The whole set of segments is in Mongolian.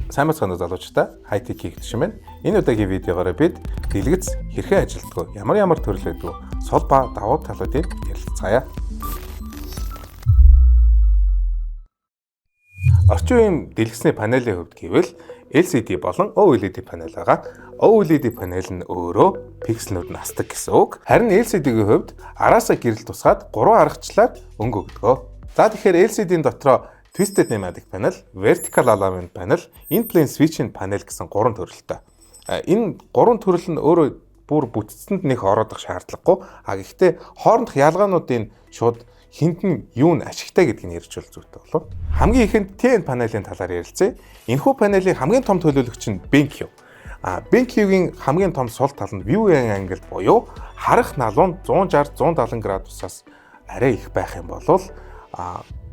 Сайн бацгаана залуучдаа, хай-тек хийгдсэн байна. Энэ удаагийн видеогоор бид дэлгэц хэрхэн ажилтдаг, ямар төрөл байдаг, сул ба давуу талуудыг ярилцгаая. Орчин үеийн дэлгэцний панелийн хувьд гэвэл LCD болон OLED панел байгаа. OLED панел нь өөрөө пикселнүүд насдаг гэсэн үг. Харин LCD-ийн хувьд араасаа гэрэл тусгаад 3 аргачлаар өнгө өгдөг. За тэгэхээр LCD-ийн дотроо Twisted Pneumatic Panel, Vertical Alignment Panel, In-Plane Switching Panel гэсэн 3 төрөлтэй. Энэ 3 төрөл нь өөрөө бүр бүтцэнд нэг ороодох шаардлагагүй. Гэхдээ хоорондох ялгаануудын шууд хинт нь юу н ашигтай гэдгийг ярьж бол зүйтэй болов. Хамгийн ихэнд TN панелийн талаар ярилцъя. Энэхүү панелийн хамгийн том төлөөлөгч нь BenQ. BenQ-гийн хамгийн том сул тал нь viewing angle буюу харах налуу 160-170 градусаас арай их байх юм бол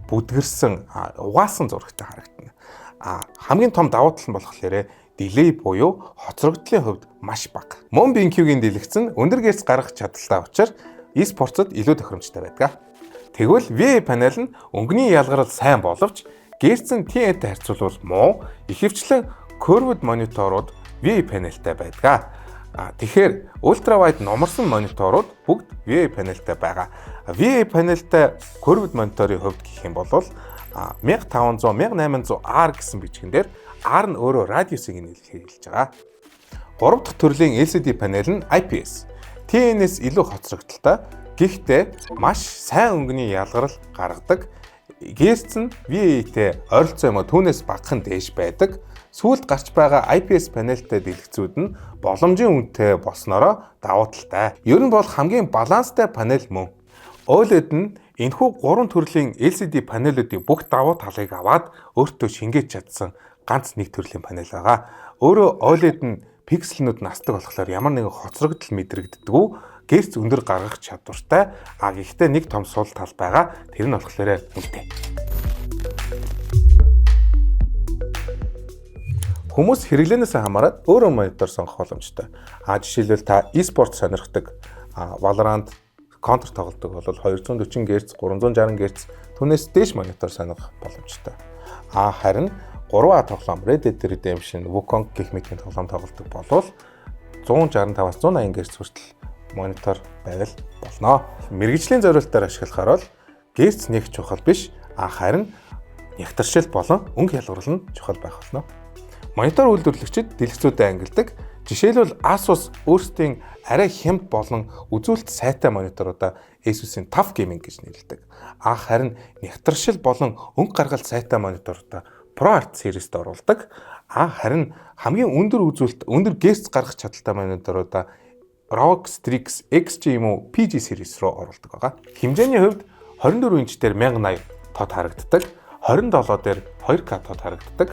бүдгэрсэн угаасан зурагтай харагдана. Хамгийн том давуу тал нь болохоор delay буюу хоцрогдлын хувьд маш бага. Мөн BenQ-гийн дэлгэц нь өндөр гэрц гаргах чадaltaй учраас e-спортод илүү тохиромжтой байдаг. Тэгвэл VA панел нь өнгөний ялгарл сайн боловч гэрц нь TN-тэй харьцуулбал муу, ихэвчлэн curved мониторууд VA панелтай байдаг. Тэгэхээр ультравайд номерсон мониторууд бүгд VA панелтай байгаа. VA панелтай curved мониторын хувьд гэх юм бол 1500, 1800R гэсэн бичгэн дээр R нь өөрөө радиусыг хэлж байгаа. 3 дахь төрлийн LCD панел нь IPS. TN-ээс илүү хоцрогдолтой. Гэхдээ маш сайн өнгөний ялгарл гаргадаг. Гэрц нь VA-тэй ойролцоо түүнээс багахан дээш байдаг. Сүүлд гарч байгаа IPS панелтай дэлгэцүүд нь боломжийн үнэтэй болсноороо давуу талтай. Ер нь бол хамгийн баланстай панел мөн. OLED нь энэхүү 3 төрлийн LCD панелуудын бүх давуу талыг аваад өөртөө шингээж чадсан ганц нэг төрлийн панел байгаа. Өөрөө OLED нь пикселнүүд насдаг болохоор ямар нэгэн хоцрогдол мэдрэгддэггүй, гэрц өндөр гаргах чадвартай. Гэхдээ нэг том сул тал байгаа. Тэр нь болохоор үнэтэй. Хүмүүс хэрэглэнээс хамаарат өөрөө монитор сонгох боломжтой. Жишээлбэл та e-спорт сонирхдаг, Valorant, Counter тоглодог бол 240 Гц, 360 Гц түүнээс дээш монитор сонгох боломжтой. Харин 3A тоглоом, Red Dead Redemption, Wukong гэх мэтийн тоглоом тоглодог бол 165-аас 180 Гц хүртэл монитор байвал болно. Мэргэжлийн зорилтоор ашиглахаар бол Гц нэг чухал биш, харин нягтршил болон өнгө ялгарл нь чухал байх болно. Монитор үйлдвэрлэгчид дэлгэцүүдэд ангилдаг. Жишээлбэл Asus өөрсдийн арай хямд болон үзүүлэлт сайтай мониторуудаа Asus-ийн TUF Gaming гэж нэрлэдэг. Харин нягтршил болон өнгө гаргал сайтай мониторуудаа ProArt series-д оруулдаг. Харин хамгийн өндөр үзүүлэлт, өндөр гэрц гаргах чадaltaй мониторуудаа ROG Strix X юм уу PG series руу оруулдаг байгаа. Хэмжээний хувьд 24 инч дээр 1080 тод харагддаг, 27 дээр 2K тод харагддаг,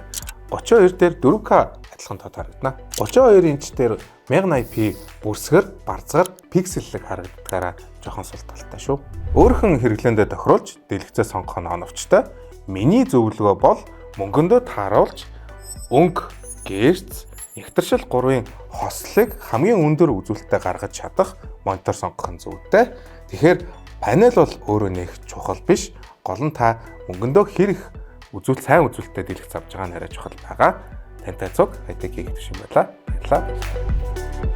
32 дээр 4K адилхан тод харагдана. 32 инч дээр 1080p бүрсгэр, барзгар, пикселлэг харагддагаараа жоохон сул талтай шүү. Өөрхөн хэрэглээндээ тохируулж дэлгэцээ сонгох нь оновчтой. Миний зөвлөгөө бол мөнгөндөө тааруулж өнгө, гэрц, нягтршил 3-ын хослыг хамгийн өндөр үзүүлэлттэй гаргаж чадах монитор сонгох нь зүйтэй. Тэгэхээр панел бол өөрөө нэг чухал биш. Гол нь та мөнгөндөө хэрэг сайн үзүүлэлттэй дэлгэц авч байгаа нь арай чухал байгаа. Тантай цуг хай-тек хийгдэж юм байна. Баярлалаа.